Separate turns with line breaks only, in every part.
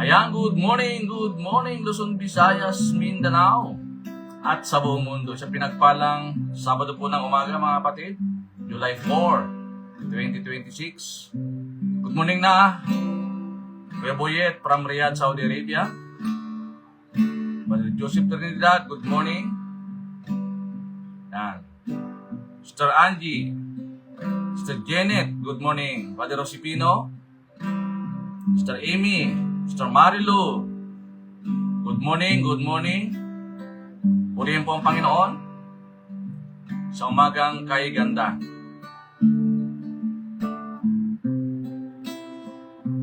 Ayan, good morning Luzon, Visayas, Mindanao at sa buong mundo. Sa pinagpalang Sabado po ng umaga mga kapatid, July 4, 2026. Good morning na, Kuya Boyet from Riyadh, Saudi Arabia. Brother Joseph Trinidad, good morning. Yan. Sister Angie, Sister Janet, good morning. Brother Rosipino, Sister Amy, Sister Marilu, good morning. Purihin po ang Panginoon sa umagang kay ganda.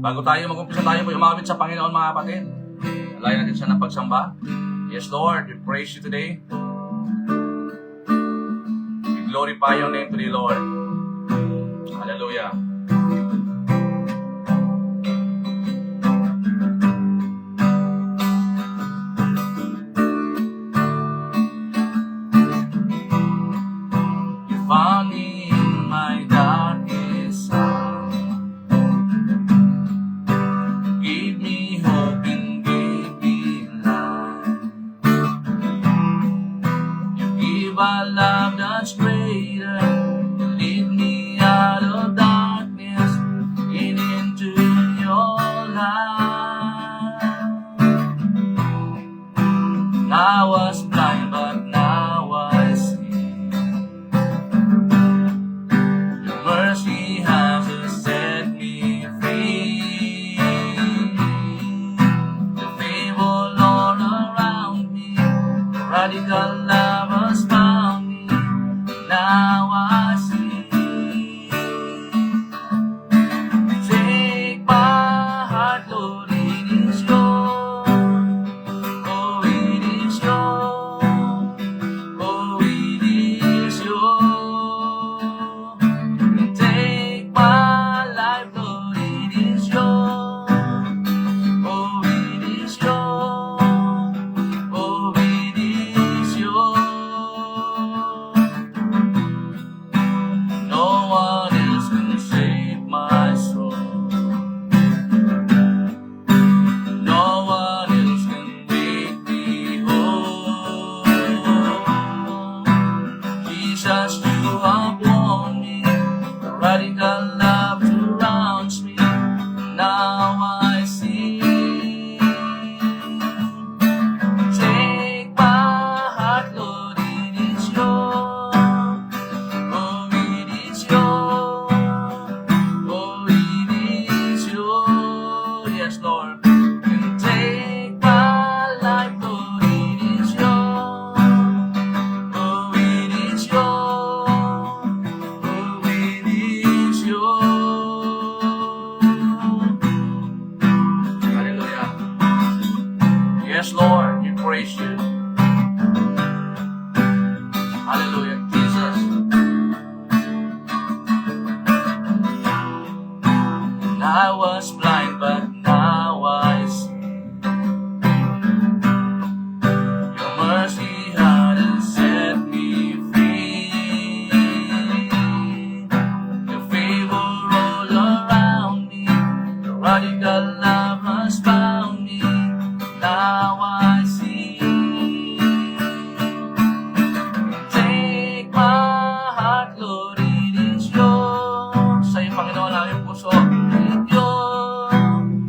Bago tayo mag-umpisa, tayo po umawit sa Panginoon mga kapatid. Alayan natin siya ng pagsamba. Yes Lord, we praise you today. We glorify your name today, Lord. Hallelujah. Found me in my darkest hour. Gave me hope and gave me life. You give a love that's greater. You lead me out of darkness and into your light. I was blind but now I see. Mercy has set me free. The favor all around me, radical love has found me. Now I see. Take my heart, Lord, it is yours. Oh, it is yours. Oh, it is yours. Take my life, Lord, it is yours. Oh, it is yours. Oh, it is yours. No one else can save my soul. No one else can make me whole. Jesus, you have won me. The radical love surrounds me. Now I see. Take my heart, Lord, it is yours. Oh, it is yours. Oh, it is yours. Yes, Lord. And take my life, Lord, it is yours. Oh, it is yours. Oh, it is yours. Hallelujah. Yes, Lord, we praise you. Hallelujah, Jesus. And I was blind, but now I see. Your mercy has set me free. Your favor all around me. Your radical love has found me. Now I see. Take my heart, Lord, it is yours. Sa iyo, Panginoon, ang iyong puso. It yours.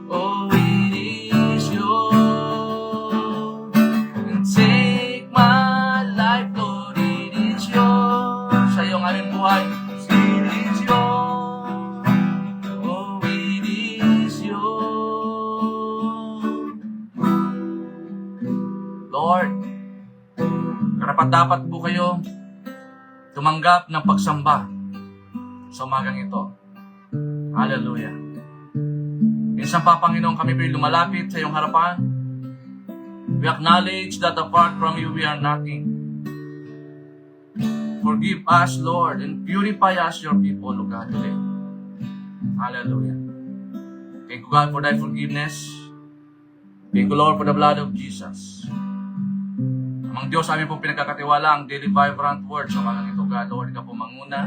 Oh, it is yours. And take my life, Lord, it is yours. Sa iyo, ang aming buhay. It is yours. Oh, it is yours. Lord, karapat-dapat po kayo tumanggap ng pagsamba sa umagang ito. Hallelujah. Minsan pa, Panginoon, kami po'y lumalapit sa iyong harapan. We acknowledge that apart from you, we are nothing. Forgive us, Lord, and purify us, your people, O God, today. Hallelujah. Thank you, God, for thy forgiveness. Thank you, Lord, for the blood of Jesus. Amang Diyos, amin pong pinagkakatiwala ang daily vibrant word sa mga ito, God. Lord, ikaw po manguna.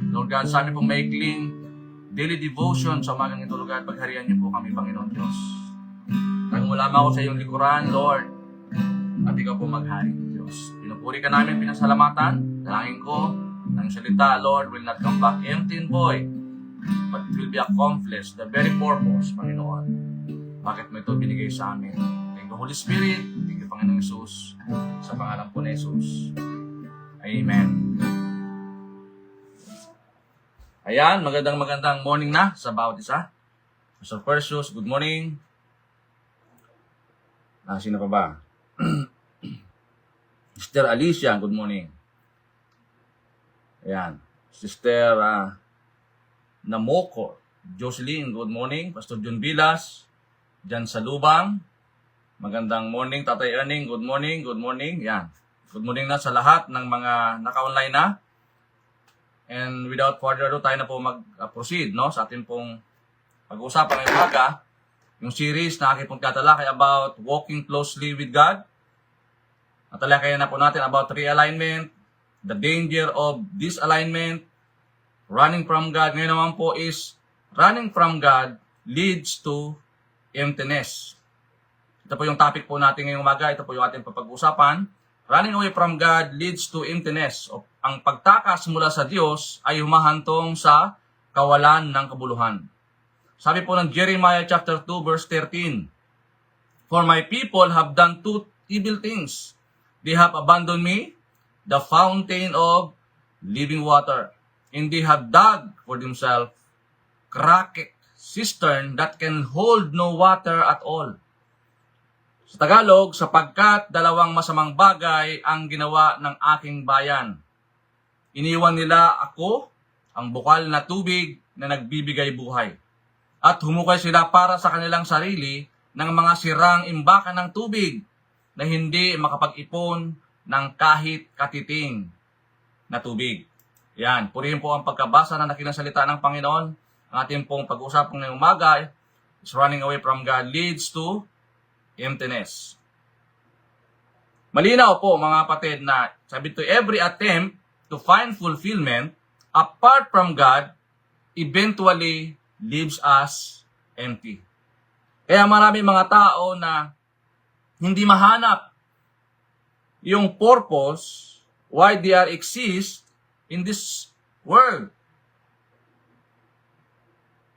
Lord God, sa amin pong maikling daily devotion sa umagang ito, Lord God. Pagharian niyo po kami, Panginoon Diyos. Tango lamang ako sa iyong likuran, Lord. At ikaw po maghari, Diyos. Pinupuri ka namin, pinasalamatan. Dalangin ko, ng salita, Lord, will not come back empty and void, but it will be accomplished, the very purpose, Panginoon. Bakit mo ito binigay sa amin? Thank you, Holy Spirit. Thank you, Panginoon Jesus. Sa pangalan po ni Jesus. Amen. Ayan, magandang morning na sa bawat isa. Pastor Perseus, good morning. Sino pa ba? Sister Alicia, good morning. Ayan. Sister Namoko, Jocelyn, good morning. Pastor John Vilas, Jan Salubang, magandang morning. Tatay Erning, good morning, good morning. Yan. Good morning na sa lahat ng mga naka-online na. And without further ado, tayo na po mag-proceed sa ating pong pag-uusapan ngayong umaga. Yung series na aking pong tatalakay about walking closely with God. Natalakayan na po natin about realignment, the danger of disalignment, running from God. Ngayon naman po is running from God leads to emptiness. Ito po yung topic po natin ngayong umaga. Ito po yung ating papag-usapan. Running away from God leads to emptiness. Ang pagtakas mula sa Diyos ay humahantong sa kawalan ng kabuluhan. Sabi po ng Jeremiah chapter 2 verse 13, "For my people have done two evil things. They have abandoned me, the fountain of living water, and they have dug for themselves cracked cistern that can hold no water at all." Sa Tagalog, sapagkat dalawang masamang bagay ang ginawa ng aking bayan. Iniwan nila ako, ang bukal na tubig na nagbibigay buhay. At humukay sila para sa kanilang sarili ng mga sirang imbakan ng tubig na hindi makapag-ipon ng kahit katiting na tubig. Yan, purihin po ang pagkabasa na nakilang salita ng Panginoon. Ang ating pong pag-usapang ngayong umaga is running away from God leads to emptiness. Malinaw po mga kapatid na sabi to every attempt to find fulfillment apart from God eventually leaves us empty. Kaya marami mga tao na hindi mahanap yung purpose why they are exist in this world.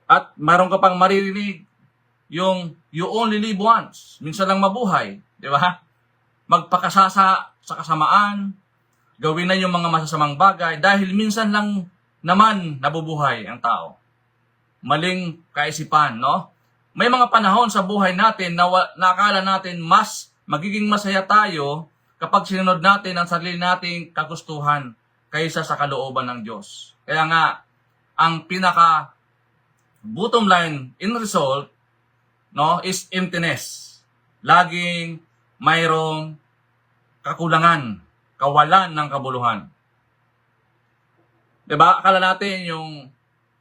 At mayroon ka pang maririnig yung you only live once. Minsan lang mabuhay. Di ba? Magpakasasa sa kasamaan. Gawin na yung mga masasamang bagay dahil minsan lang naman nabubuhay ang tao. Maling kaisipan, no? May mga panahon sa buhay natin na akala natin mas magiging masaya tayo kapag sinunod natin ang sarili nating kagustuhan kaysa sa kalooban ng Diyos. Kaya nga, ang pinaka bottom line in result is emptiness. Laging mayroong kakulangan, kawalan ng kabuluhan. Diba? Akala natin yung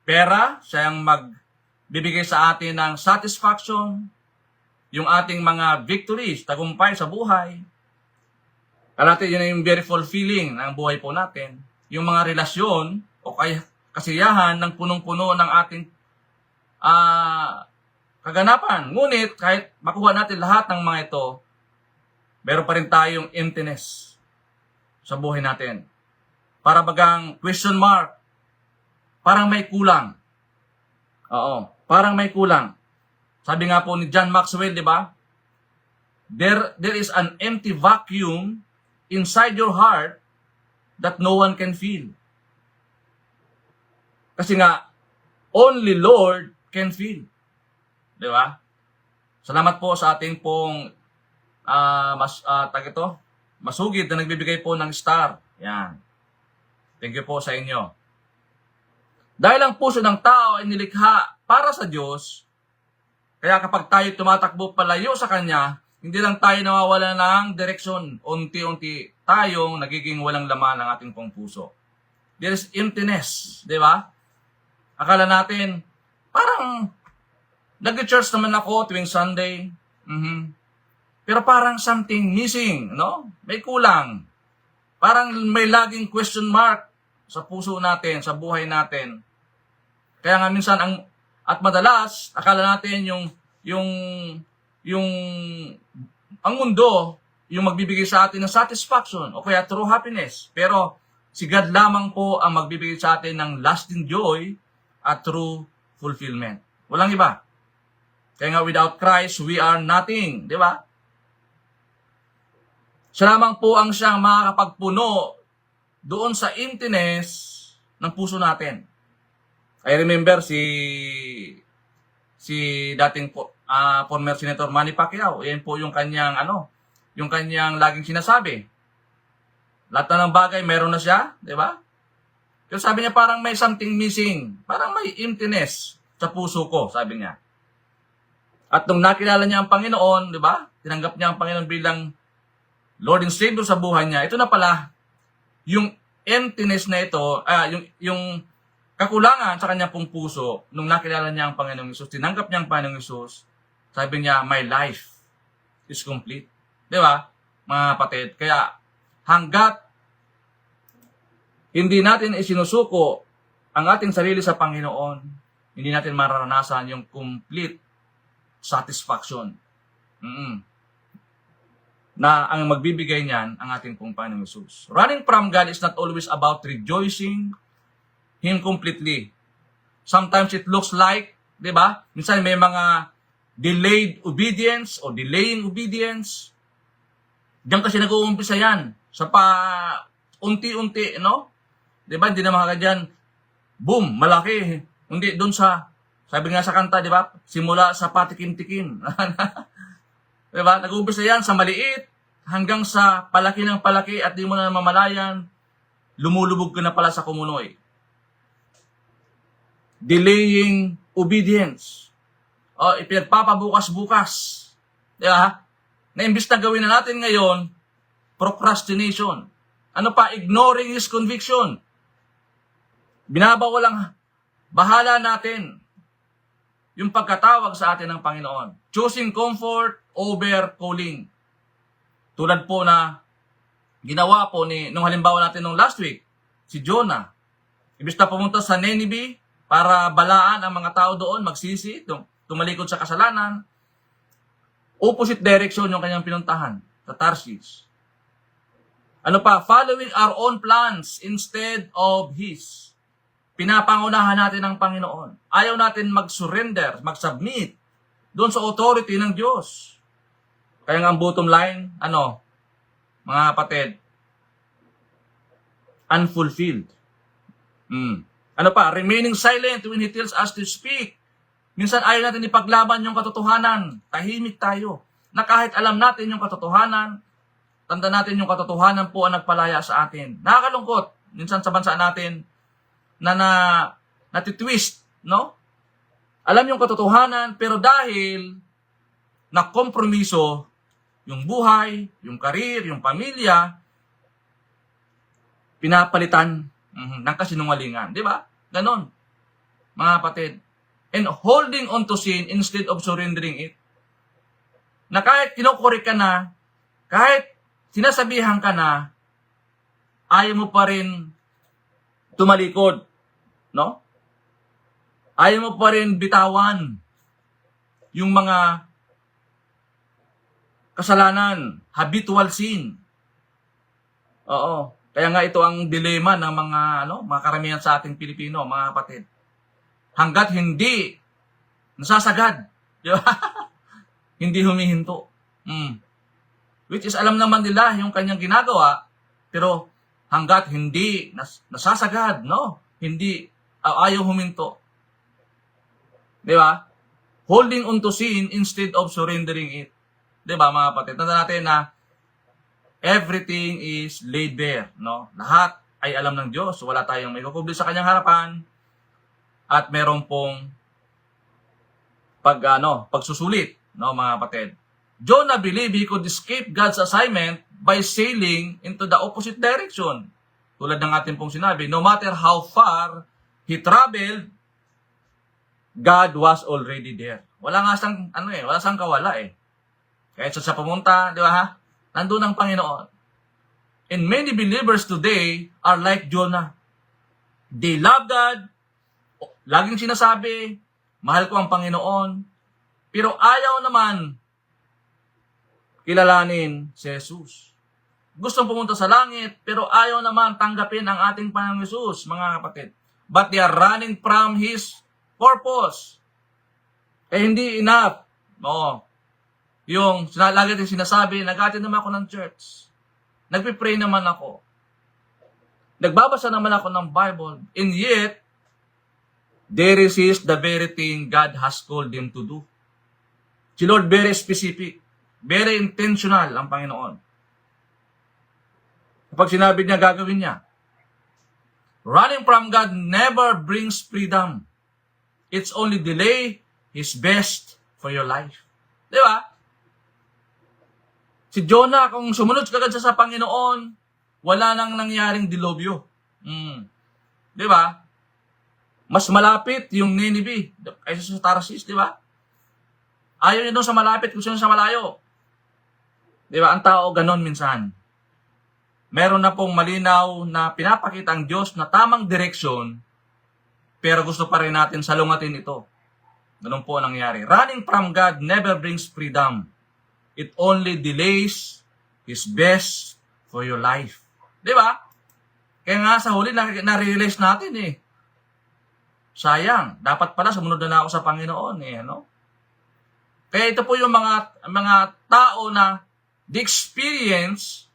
pera, siya ang magbibigay sa atin ng satisfaction, yung ating mga victories, tagumpay sa buhay. Akala natin yun yung very fulfilling ng buhay po natin. Yung mga relasyon o kasiyahan ng punong-puno ng ating kaganapan. Ngunit, kahit makuha natin lahat ng mga ito, meron pa rin tayong emptiness sa buhay natin. Para bagang question mark. Parang may kulang. Oo, parang may kulang. Sabi nga po ni John Maxwell, di ba? There is an empty vacuum inside your heart that no one can fill. Kasi nga, only Lord can fill. Di ba? Salamat po sa ating pong masugid na nagbibigay po ng star. Yan. Thank you po sa inyo. Dahil ang puso ng tao ay nilikha para sa Diyos, kaya kapag tayo tumatakbo palayo sa Kanya, hindi lang tayo nawawala ng direksyon. Unti-unti tayong nagiging walang laman ng ating pong puso. There is emptiness. Di ba? Akala natin, parang nag-church naman ako tuwing Sunday. Pero parang something missing, no? May kulang. Parang may laging question mark sa puso natin, sa buhay natin. Kaya nga minsan at madalas akala natin yung yung ang mundo yung magbibigay sa atin ng satisfaction o kaya true happiness. Pero si God lamang po ang magbibigay sa atin ng lasting joy at true fulfillment. Walang iba. Kaya nga without Christ, we are nothing. Di ba? Siya lamang po ang siyang makakapagpuno doon sa emptiness ng puso natin. I remember si dating former Senator Manny Pacquiao. Yan po yung kanyang yung kanyang laging sinasabi. Lahat na ng bagay meron na siya, di ba? Pero sabi niya parang may something missing, parang may emptiness sa puso ko, sabi niya. At nung nakilala niya ang Panginoon, di ba? Tinanggap niya ang Panginoon bilang Lord and Savior sa buhay niya. Ito na pala yung emptiness na ito, yung kakulangan sa kanyang pong puso nung nakilala niya ang Panginoong Hesus, tinanggap niya ang Panginoong Hesus, sabi niya, my life is complete. Di ba, mga kapatid? Kaya hanggat hindi natin isinusuko ang ating sarili sa Panginoon, hindi natin mararanasan yung complete satisfaction. Na ang magbibigay niyan ang ating pong Panginoong Hesus. Running from God is not always about rejoicing Him completely. Sometimes it looks like, di ba? Minsan may mga delayed obedience o delaying obedience. Diyan kasi nag-uumpisa yan. Sa unti-unti, no? Di ba? Hindi naman kagad boom, malaki. Hindi, doon sabi nga sa kanta, di ba? Simula sa patikim-tikim. Di ba? Nag-uumpisa yan sa maliit hanggang sa palaki ng palaki at di mo na mamalayan, lumulubog ka na pala sa kumunoy. Delaying obedience. O, ipinagpapabukas-bukas. Di ba? Na imbis na gawin na natin ngayon, procrastination. Ano pa? Ignoring His conviction. Binabawalang bahala natin yung pagkatawag sa atin ng Panginoon. Choosing comfort over calling. Tulad po na ginawa po nung halimbawa natin nung last week, si Jonah. Imbis na pumunta sa Nineveh para balaan ang mga tao doon, magsisi, tumalikod sa kasalanan, opposite direction yung kanyang pinuntahan, sa Tarshish. Ano pa? Following our own plans instead of His. Pinapangunahan natin ang Panginoon. Ayaw natin mag-surrender, mag-submit doon sa authority ng Diyos. Kaya nga ang bottom line, mga kapatid, unfulfilled. Ano pa? Remaining silent when He tells us to speak. Minsan ayaw natin ipaglaban yung katotohanan. Tahimik tayo. Na kahit alam natin yung katotohanan, tanda natin yung katotohanan po ang nagpalaya sa atin. Nakakalungkot. Minsan sa bansa natin, na natitwist, no? Alam yung katotohanan, pero dahil nakompromiso yung buhay, yung karir, yung pamilya, pinapalitan ng kasinungalingan. Di ba? Ganon, mga kapatid. And holding on to sin instead of surrendering it. Na kahit kinukorek ka na, kahit sinasabihan ka na, ayaw mo pa rin tumalikod. No? Ayaw mo pa rin bitawan yung mga kasalanan, habitual sin. Oo. Kaya nga ito ang dilema ng mga karamihan sa ating Pilipino, mga kapatid. Hanggat hindi nasasagad, di ba? Hindi humihinto. Which is alam naman nila yung kanyang ginagawa, pero hanggat hindi nasasagad, no? Hindi ayaw huminto. Di ba? Holding on to sin instead of surrendering it. Di ba, mga kapatid? Tanda natin na everything is laid bare, no? Lahat ay alam ng Diyos. Wala tayong may kukubli sa kanyang harapan at meron pong pagsusulit, no, mga kapatid. Jonah believed he could escape God's assignment by sailing into the opposite direction. Tulad ng ating pong sinabi, no matter how far he traveled, God was already there. Wala nga siyang, wala siyang kawala eh. Kahit sa pumunta, di ba ha? Nandun ang Panginoon. And many believers today are like Jonah. They love God, laging sinasabi, mahal ko ang Panginoon, pero ayaw naman kilalanin si Jesus. Gustong pumunta sa langit, pero ayaw naman tanggapin ang ating Panginoong Jesus, mga kapatid. But they are running from His purpose. Hindi enough. Oo. Yung lagi din sinasabi, nag-attend naman ako ng church. Nagpipray naman ako. Nagbabasa naman ako ng Bible. And yet, they resist the very thing God has called them to do. Si Lord very specific. Very intentional ang Panginoon. Kapag sinabi niya, gagawin niya. Running from God never brings freedom. It's only delay His best for your life. Di ba? Si Jonah, kung sumunod kagad sa Panginoon, wala nang nangyaring dilobyo. Di ba? Mas malapit yung Nineveh kaysa sa Tarsis, di ba? Ayaw niya doon sa malapit kung sa malayo. Di ba? Ang tao ganon minsan. Meron na pong malinaw na pinapakita ang Diyos na tamang direksyon, pero gusto pa rin natin salungatin ito. Ganun po ang nangyari. Running from God never brings freedom. It only delays His best for your life. Di ba? Kaya nga sa huli, na-realize natin sayang, dapat pala sumunod na ako sa Panginoon ano? Kaya ito po yung mga tao na the experience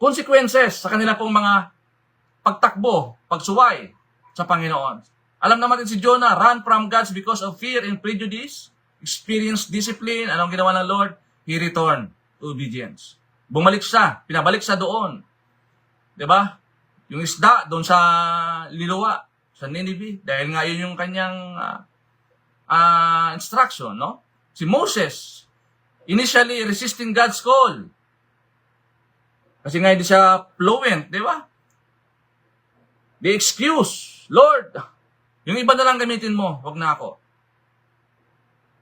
consequences sa kanila pong mga pagtakbo, pagsuway sa Panginoon. Alam naman din si Jonah, run from God because of fear and prejudice, experience discipline. Anong ginawa ng Lord? He returned to obedience. Bumalik siya, pinabalik siya doon. Diba? Yung isda doon sa Liloa, sa Nineveh, dahil nga yun yung kanyang instruction, no? Si Moses, initially resisting God's call. Kasi nga hindi siya fluent, di ba? The excuse, Lord, yung iba na lang gamitin mo, wag na ako.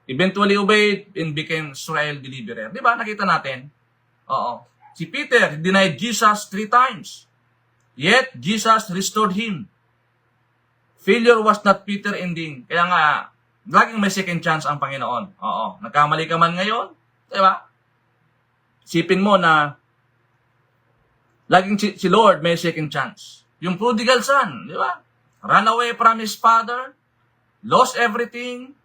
Eventually obeyed and became Israel deliverer. Di ba? Nakita natin. Oo. Si Peter denied Jesus 3 times. Yet, Jesus restored him. Failure was not Peter ending. Kaya nga, laging may second chance ang Panginoon. Oo. Nagkamali ka man ngayon. Di ba? Sipin mo na laging si Lord may second chance. Yung prodigal son, di ba? Run away from his father, lost everything,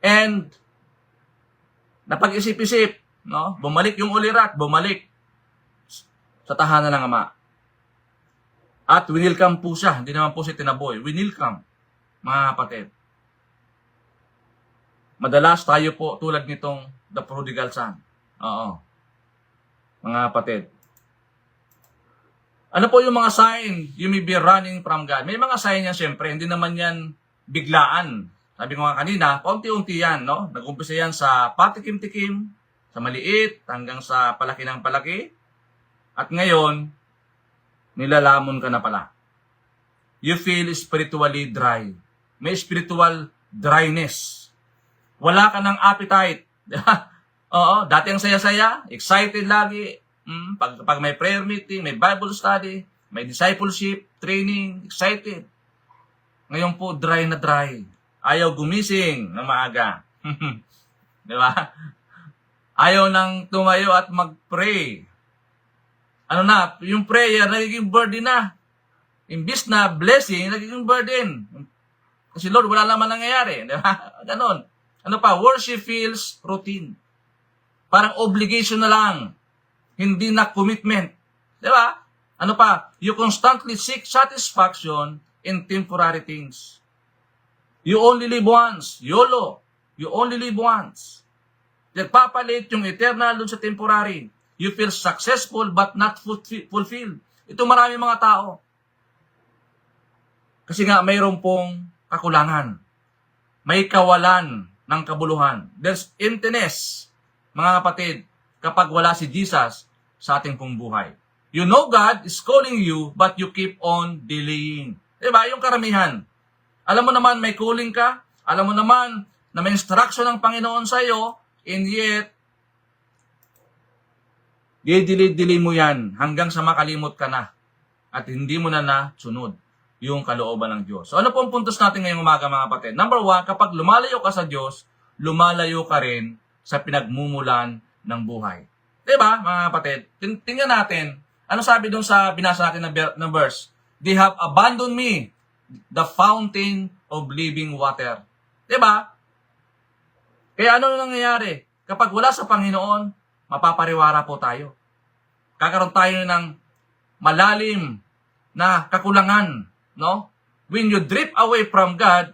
and napag-isip-isip, no? Bumalik yung ulirat, bumalik sa tahanan ng Ama. At winilcome po siya, hindi naman po si tinaboy. Winilcome, mga kapatid. Madalas tayo po tulad nitong the prodigal son. Oo. Mga kapatid. Ano po yung mga sign you may be running from God? May mga sign yan siyempre, hindi naman yan biglaan. Sabi ko nga kanina, paunti-unti yan, no? Nag-umpisa yan sa patikim-tikim, sa maliit, hanggang sa palaki ng palaki. At ngayon, nilalamon ka na pala. You feel spiritually dry. May spiritual dryness. Wala ka ng appetite. Oo, dati ang saya-saya, excited lagi. Pag may prayer meeting, may Bible study, may discipleship, training, excited. Ngayon po, dry na dry. Ayaw gumising ng maaga. Di ba? Ayaw nang tumayo at mag-pray. Ano na, yung prayer, nagiging burden na. Imbis na blessing, nagiging burden. Kasi Lord, wala naman nangyayari. Di ba? Ganon. Ano pa, worship feels routine. Parang obligation na lang. Hindi na commitment. Di ba? Ano pa? You constantly seek satisfaction in temporary things. You only live once. YOLO. You only live once. Nagpapalit yung eternal dun sa temporary. You feel successful but not fulfilled. Ito marami mga tao. Kasi nga mayroon pong kakulangan. May kawalan ng kabuluhan. There's emptiness, mga kapatid, kapag wala si Jesus sa ating pong buhay. You know God is calling you, but you keep on delaying. Diba? Yung karamihan. Alam mo naman may calling ka, alam mo naman na may instruction ng Panginoon sa iyo, and yet, i-delay mo yan hanggang sa makalimot ka na at hindi mo na nasunod. yung kalooban ng Diyos. So ano po ang puntos natin ngayong umaga mga kapatid? Number 1, kapag lumalayo ka sa Diyos, lumalayo ka rin sa pinagmumulan ng buhay. Diba mga kapatid? Tingnan natin, ano sabi dun sa binasa natin na verse? They have abandoned me, the fountain of living water. Diba? Kaya ano nangyayari? Kapag wala sa Panginoon, mapapariwara po tayo. Kakaroon tayo ng malalim na kakulangan, no? When you drift away from God,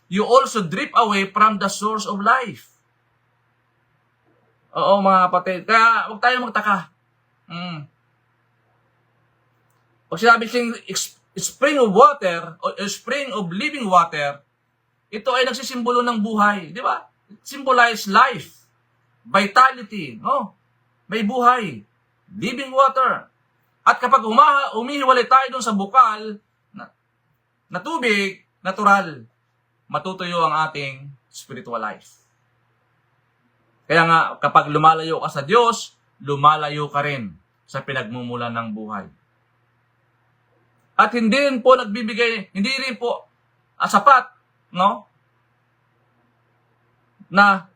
you also drift away from the source of life. Oo mga kapatid, kaya huwag tayo magtaka. Pag sinabi siyang spring of water, o spring of living water, ito ay nagsisimbolo ng buhay, di ba? It symbolize life, vitality, no? May buhay, living water. At kapag umihiwalay tayo dun sa bukal na tubig, natural, matutuyo ang ating spiritual life. Kaya nga, kapag lumalayo ka sa Diyos, lumalayo ka rin sa pinagmumulan ng buhay. At hindi rin po sapat, no? Na,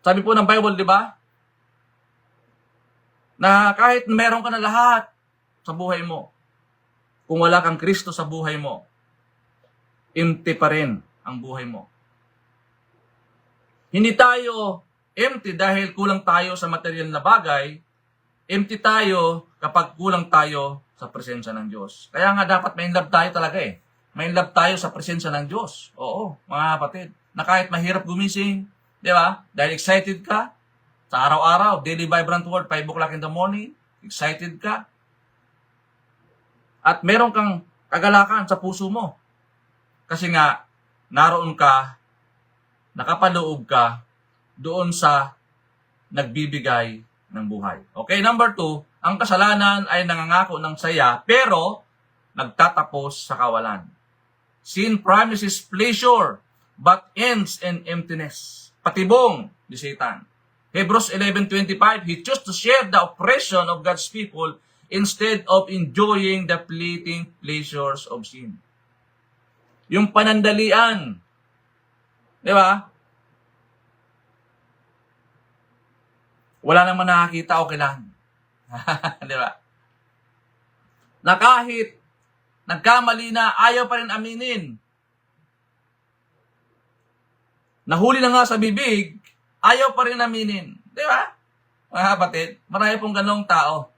sabi po ng Bible, di ba? Na kahit meron ka na lahat sa buhay mo, kung wala kang Kristo sa buhay mo, empty pa rin ang buhay mo. Hindi tayo empty dahil kulang tayo sa material na bagay, empty tayo kapag kulang tayo sa presensya ng Diyos. Kaya nga dapat may love tayo talaga eh. May love tayo sa presensya ng Diyos. Oo, mga kapatid. Na kahit mahirap gumising, di ba? Dahil excited ka sa araw-araw, daily vibrant word, 5 o'clock in the morning, excited ka. At meron kang kagalakan sa puso mo. Kasi nga, naroon ka, nakapaloob ka, doon sa nagbibigay ng buhay. Okay, number 2, ang kasalanan ay nangangako ng saya, pero nagtatapos sa kawalan. Sin promises pleasure, but ends in emptiness. Patibong ni Satan. Hebrews 11:25, he chose to share the oppression of God's people instead of enjoying the fleeting pleasures of sin. Yung panandalian, di ba? Wala namang nakakita o kailan. Di ba? Na kahit nagkamali na, ayaw pa rin aminin. Nahuli na nga sa bibig, ayaw pa rin aminin. Di ba? Mga kapatid, marami pong ganong tao.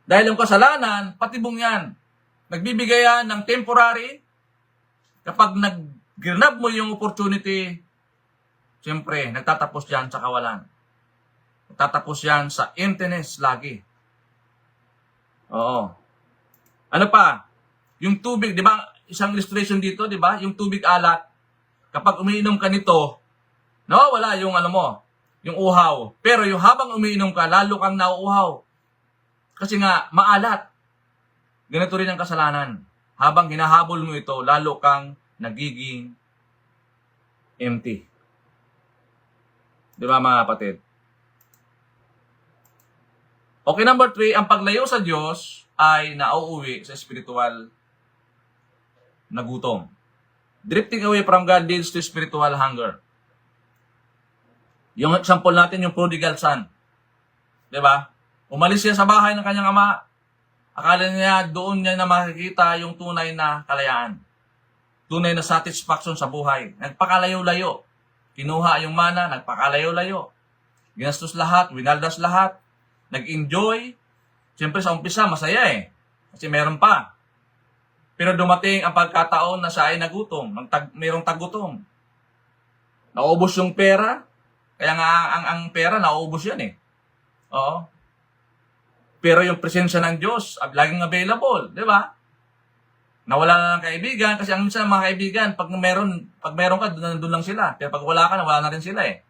Dahil yung kasalanan, patibong yan. Nagbibigay yan ng temporary. Kapag nag-grab mo yung opportunity, siyempre, nagtatapos yan sa kawalan. Nagtatapos yan sa emptiness lagi. Oo. Ano pa? Yung tubig, di ba? Isang illustration dito, di ba? Yung tubig alat. Kapag umiinom ka nito, nawawala yung yung uhaw. Pero yung habang umiinom ka, lalo kang nauuhaw. Kasi nga, maalat. Ganito rin ang kasalanan. Habang hinahabol mo ito, lalo kang nagiging empty. Di ba mga kapatid? Okay, number 3, ang paglayo sa Diyos ay nauuwi sa spiritual na gutom. Drifting away from God leads to spiritual hunger. Yung example natin, yung prodigal son. Di ba? Umalis siya sa bahay ng kanyang ama. Akala niya doon niya na makikita yung tunay na kalayaan. Tunay na satisfaction sa buhay. Nagpakalayo-layo. Kinuha yung mana, nagpakalayo-layo. Ginastos lahat, winaldas lahat. Nag-enjoy. Siyempre sa umpisa, masaya eh. Kasi meron pa. Pero dumating ang pagkataon na siya ay nagutom. Mayroong tagutom. Naubos yung pera. Kaya nga ang pera, naubos yan eh. Oo. Pero yung presensya ng Diyos, laging available. Di ba? Nawala na ng kaibigan. Kasi ang minsan ng mga kaibigan, pag meron ka, doon lang sila. Pero pag wala ka, nawala na rin sila eh.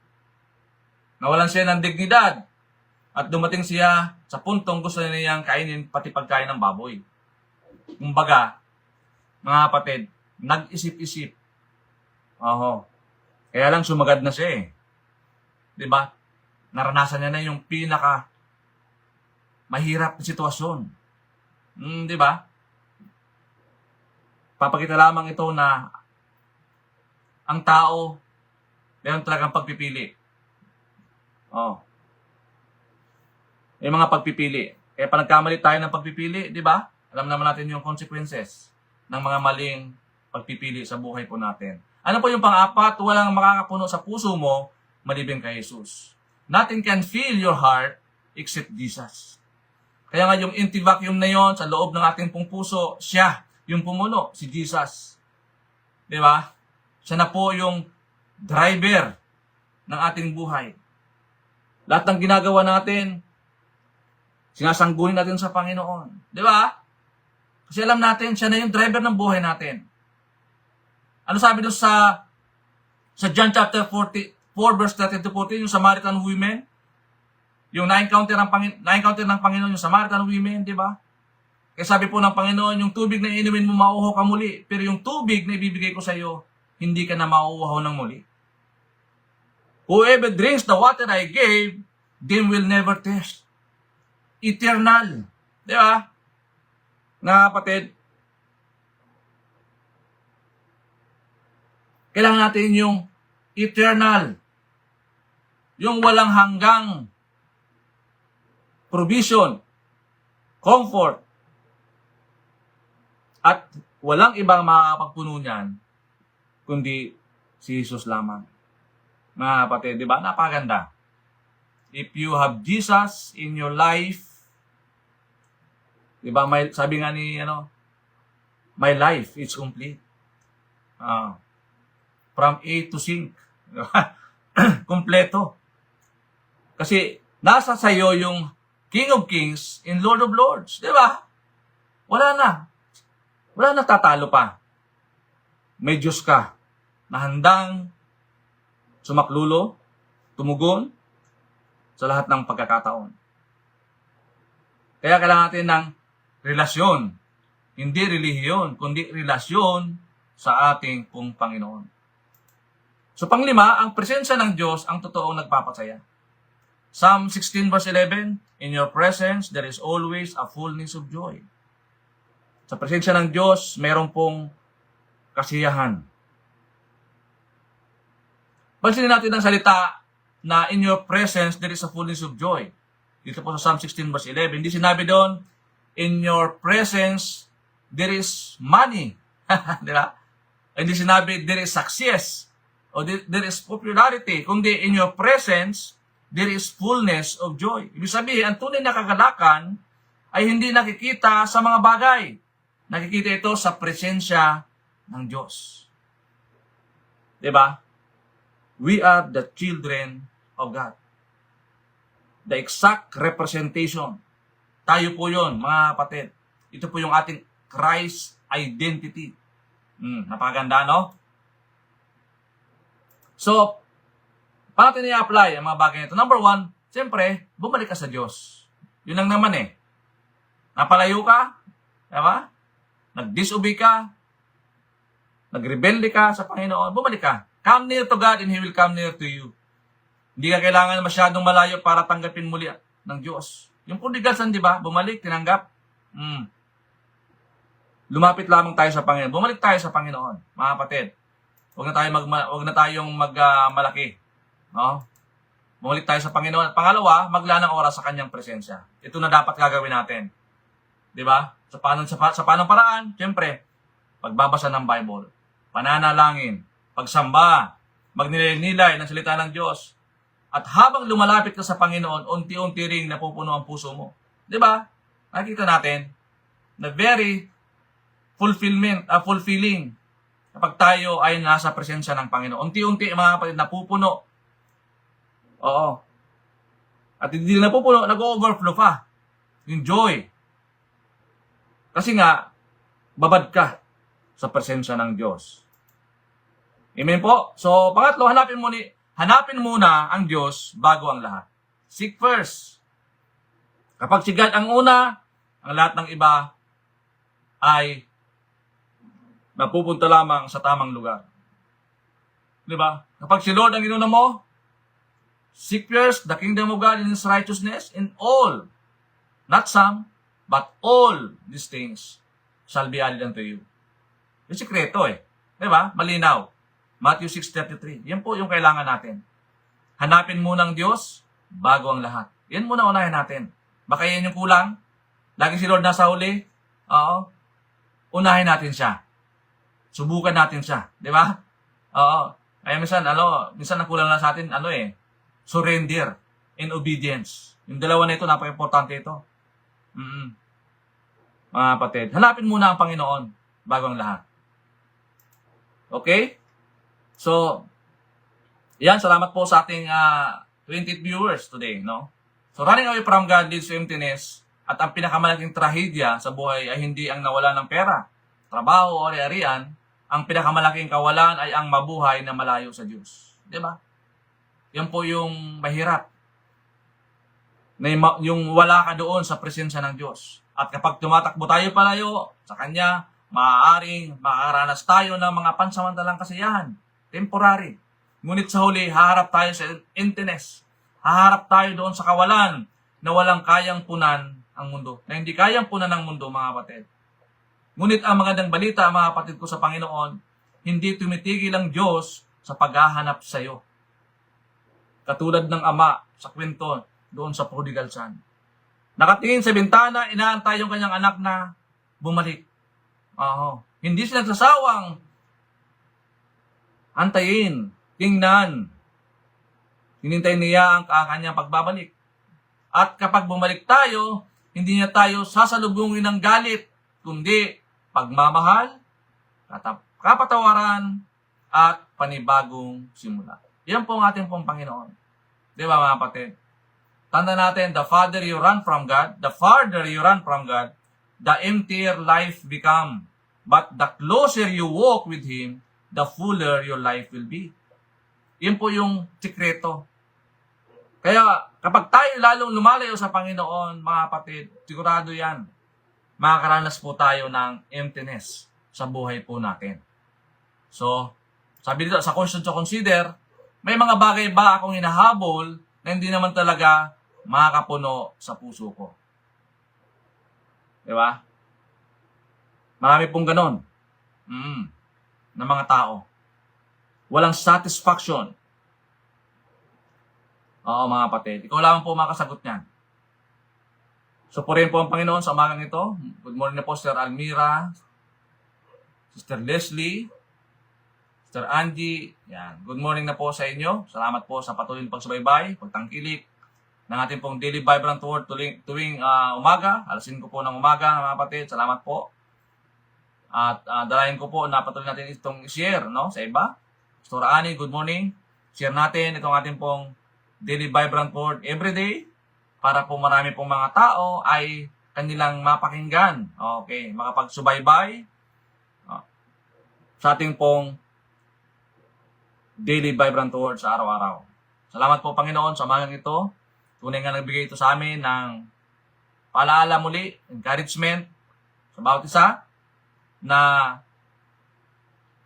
Nawalan siya ng dignidad. At dumating siya sa puntong gusto niyang kainin pati pagkain ng baboy. Kumbaga, mga kapatid, nag-isip-isip. Oho. Kaya lang sumagad na siya eh. Diba? Naranasan niya na yung pinaka mahirap na sitwasyon. Diba? papakita lamang ito na ang tao, meron talagang pagpipili. Oh. May mga pagpipili. Kaya pa nagkamali tayo ng pagpipili, di ba? Alam naman natin yung consequences ng mga maling pagpipili sa buhay po natin. Ano po yung pang-apat? Walang makakapuno sa puso mo maliban kay Jesus. Nothing can fill your heart except Jesus. Kaya nga yung empty vacuum na yon sa loob ng ating pong puso, siya yung pumuno, si Jesus. Di ba? Siya na po yung driver ng ating buhay. Lahat ng ginagawa natin, sinasangguhin natin sa Panginoon. Di ba? Kasi alam natin, siya na yung driver ng buhay natin. Ano sabi doon sa John chapter 44 verse 13 to 14, yung Samaritan women? Yung na-encounter ng Panginoon yung Samaritan women, di ba? Kaya sabi po ng Panginoon, yung tubig na inumin mo, mauuhaw ka muli. Pero yung tubig na ibibigay ko sa iyo, hindi ka na mauuhaw ng muli. Whoever drinks the water I gave, them will never thirst. Eternal. Di ba? Na kapatid, kailangan natin yung eternal. Yung walang hanggang provision, comfort, at walang ibang makakapagpuno niyan kundi si Jesus lamang. Mga kapatid, di ba? Napakaganda. If you have Jesus in your life, di ba, sabi nga ni, my life is complete. From A to Z. Kompleto. Kasi, nasa sayo yung King of Kings and Lord of Lords. Di ba? Wala na. Wala na tatalo pa. May Diyos ka na handang sumaklulo, tumugon sa lahat ng pagkakataon. Kaya kailangan natin ng relasyon. Hindi relihiyon, kundi relasyon sa ating pong Panginoon. So panglima, ang presensya ng Diyos ang totoong nagpapasaya. Psalm 16 verse 11, in your presence there is always a fullness of joy. Sa presensya ng Diyos, meron pong kasiyahan. Pansinin natin ang salita na in your presence there is a fullness of joy. Dito po sa Psalm 16 verse 11, hindi sinabi doon, in your presence there is money. Di ba? Hindi sinabi there is success o there is popularity. Kundi in your presence there is fullness of joy. Ibig sabihin, ang tunay na kagalakan ay hindi nakikita sa mga bagay. Nakikita ito sa presensya ng Diyos. Di ba? We are the children of God. The exact representation. Tayo po yon, mga kapatid. Ito po yung ating Christ identity. Napakaganda, no? So, paano natin i-apply ang mga bagay nito? Number one, siyempre, bumalik ka sa Diyos. Yun lang naman eh. Napalayo ka, diba? Nag-disobey ka, nagrebelde ka sa Panginoon, bumalik ka. Come near to God and He will come near to you. Hindi ka kailangan masyadong malayo para tanggapin muli ng Diyos. Yung pundigasan, di ba? Bumalik, tinanggap. Lumapit lamang tayo sa Panginoon. Bumalik tayo sa Panginoon, mga kapatid. Huwag na tayong malaki. No? Bumalik tayo sa Panginoon. Pangalawa, maglaan ng oras sa Kanyang presensya. Ito na dapat gagawin natin. Di ba? Sa paanong paraan? Siyempre, pagbabasa ng Bible, pananalangin, pagsamba, magnilay-nilay ng salita ng Diyos. At habang lumalapit ka sa Panginoon, unti-unti ring napupuno ang puso mo. Di ba? Nakikita natin na very fulfilling kapag tayo ay nasa presensya ng Panginoon. Unti-unti, mga kapatid, napupuno. Oo. At hindi napupuno, nag-overflow pa. Yung joy. Kasi nga, babad ka sa presensya ng Diyos. Amen po? So, pangatlo, hanapin muna ang Diyos bago ang lahat. Seek first. Kapag si God ang una, ang lahat ng iba ay napupunta lamang sa tamang lugar. Di ba? Kapag si Lord ang inuna mo, seek first the kingdom of God and His righteousness, and all, not some, but all these things shall be added unto you. Yung sikreto eh. Di ba? Malinaw. Matthew 6:33. Yan po yung kailangan natin. Hanapin muna ang Diyos bago ang lahat. Yan muna unahin natin. Baka yan yung kulang. Lagi si Lord nasa huli. Oo. Unahin natin siya. Subukan natin siya. Di ba? Oo. Kaya minsan ang kulang lang sa atin, surrender and obedience. Yung dalawa na ito, napaka-importante ito. Mga kapatid, hanapin muna ang Panginoon bago ang lahat. Okay? So, yan, salamat po sa ating 20 viewers today, no? So, running away from God leads to emptiness, at ang pinakamalaking trahedya sa buhay ay hindi ang nawala ng pera, trabaho o ari-arian. Ang pinakamalaking kawalan ay ang mabuhay na malayo sa Diyos. Di ba? Yan po yung mahirap. Yung wala ka doon sa presensya ng Diyos. At kapag tumatakbo tayo palayo sa Kanya, maaaring makakaranas tayo ng mga pansamantalang kasiyahan. Temporary. Ngunit sa huli, haharap tayo sa emptiness. Haharap tayo doon sa kawalan na walang kayang punan ang mundo. Na hindi kayang punan ng mundo, mga kapatid. Ngunit ang magandang balita, mga kapatid ko sa Panginoon, hindi tumitigil ang Diyos sa paghahanap sa iyo. Katulad ng ama sa kwento doon sa prodigal son. Nakatingin sa bintana, inaantay yung kanyang anak na bumalik. Hindi sila nagsasawang antayin, tingnan. Hinintay niya ang kanyang pagbabalik. At kapag bumalik tayo, hindi niya tayo sasalubungin ng galit, kundi pagmamahal, kapatawaran, at panibagong simula. Yan po ang ating pong Panginoon. Di ba mga kapatid? Tanda natin, the farther you run from God, the emptier life become. But the closer you walk with Him, the fuller your life will be. Yan po yung sikreto. Kaya kapag tayo lalong lumalayo sa Panginoon, mga kapatid, sigurado yan, makakaranas po tayo ng emptiness sa buhay po natin. So, sabi dito, sa question to consider, may mga bagay ba akong hinahabol na hindi naman talaga makakapuno sa puso ko? Di ba? Marami pong ganon. Na mga tao. Walang satisfaction. Oo, mga kapatid. Ikaw lang po makasagot niyan. Supurin po ang Panginoon sa umagang ito. Good morning na po, Sister Almira, Sister Leslie, Sister Angie. Yan. Good morning na po sa inyo. Salamat po sa patuloy na pagsubaybay, pagtangkilik ng ating pong Daily Vibrant Word tuwing umaga. Alas 5 po ng umaga, mga kapatid. Salamat po. At dalayan ko po na patuloy natin itong share, no, sa iba. Sister Annie, good morning. Share natin itong ating pong Daily Vibrant Word everyday para po marami pong mga tao ay kanilang mapakinggan. Okay, makapagsubaybay sa ating pong Daily Vibrant Word sa araw-araw. Salamat po, Panginoon, sa umagang ito. Tunay nga nagbigay ito sa amin ng paalaala muli, encouragement sa bawat isa na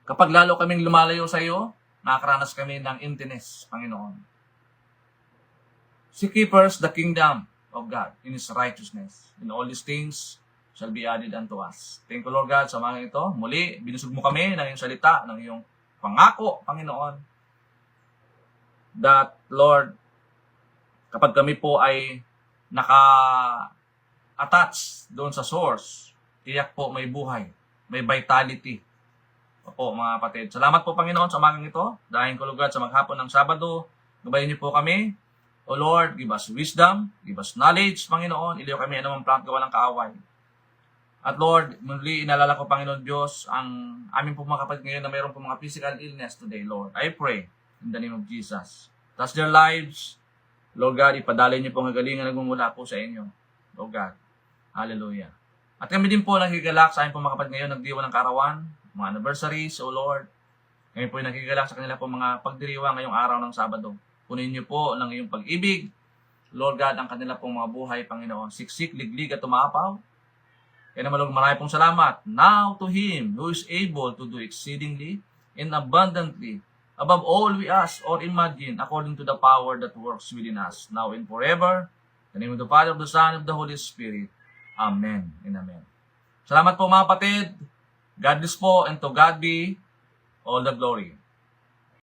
kapag lalo kaming lumalayo sa iyo, nakakaranas kami ng emptiness, Panginoon. Seek ye first the kingdom of God in His righteousness. And all these things shall be added unto us. Thank you, Lord God, sa mga ito. Muli, binusog mo kami ng iyong salita, ng iyong pangako, Panginoon. That, Lord, kapag kami po ay naka-attach doon sa source, tiyak po may buhay, may vitality. Opo, mga kapatid. Salamat po, Panginoon, sa umagang ito. Dahil ko, Lord God, sa maghapon ng Sabado, gabayin niyo po kami. O Lord, give us wisdom, give us knowledge, Panginoon. Iliw kami anumang plano gawa ng kaaway. At Lord, muli inalala ko, Panginoon Diyos, ang aming po mga kapatid ngayon na mayroon po mga physical illness today, Lord. I pray in the name of Jesus. Touch their lives. Lord God, ipadalay niyo po ang kagalingan na nagmumula po sa inyo. Lord God. Hallelujah. At kami din po nakikigalak sa aming po mga kapatid ngayon, nagdiwa ng karawan, mga anniversaries, O Lord. Kami po nakikigalak sa kanila po mga pagdiriwa ngayong araw ng Sabado. Punin niyo po ng iyong pag-ibig, Lord God, ang kanila pong mga buhay, Panginoon. Siksik, liglig at tumapaw. Kaya naman, Lord, marami pong salamat. Now to Him who is able to do exceedingly and abundantly above all we ask or imagine according to the power that works within us, now and forever. In the name of the Father, of the Son, of the Holy Spirit. Amen and amen. Salamat po, mga kapatid. God bless po, and to God be all the glory.